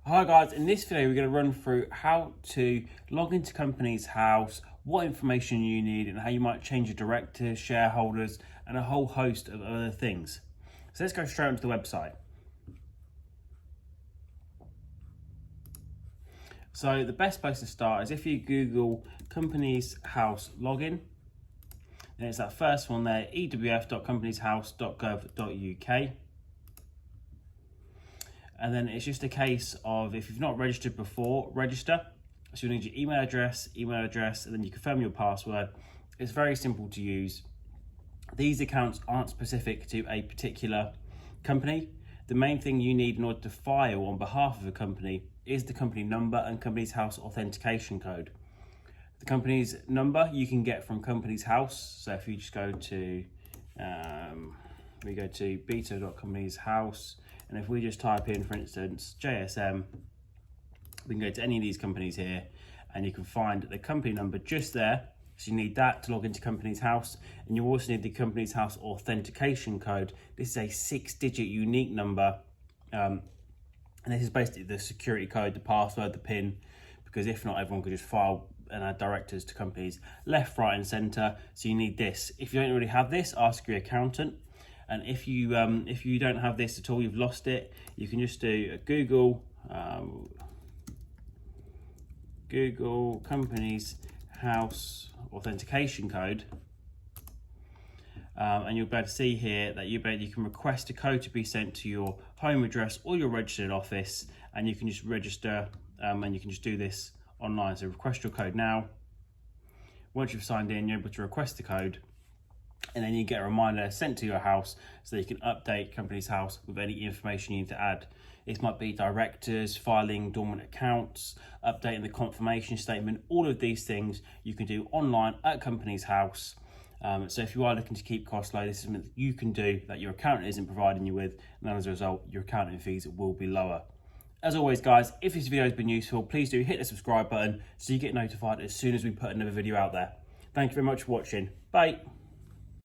Hi guys, in this video we're going to run through how to log into Companies House, what information you need and how you might change your directors, shareholders and a whole host of other things. So let's go straight onto the website. So the best place to start is if you Google Companies House login, then it's that first one there, ewf.companieshouse.gov.uk. And then it's just a case of, if you've not registered before, register. So you'll need your email address, and then you confirm your password. It's very simple to use. These accounts aren't specific to a particular company. The main thing you need in order to file on behalf of a company is the company number and Companies House authentication code. The company's number you can get from Companies House. So if you just go to, we go to beta.companieshouse, and if we just type in, for instance, JSM, we can go to any of these companies here and you can find the company number just there. So you need that to log into Companies House, and you also need the Companies House authentication code. This is a 6-digit unique number. And this is basically the security code, the password, the PIN, because if not, everyone could just file and add directors to companies left, right and center. So you need this. If you don't already have this, ask your accountant. And if you don't have this at all, you've lost it, you can just do a Google Companies House authentication code, and you'll be able to see here that you can request a code to be sent to your home address or your registered office, and you can just register and you can just do this online. So request your code now. Once you've signed in, you're able to request the code, and then you get a reminder sent to your house so you can update Companies House with any information you need to add. This might be directors, filing dormant accounts, updating the confirmation statement. All of these things you can do online at Companies House. So if you are looking to keep costs low, this is something that you can do that your accountant isn't providing you with, and as a result, your accounting fees will be lower. As always, guys, if this video has been useful, please do hit the subscribe button so you get notified as soon as we put another video out there. Thank you very much for watching. Bye.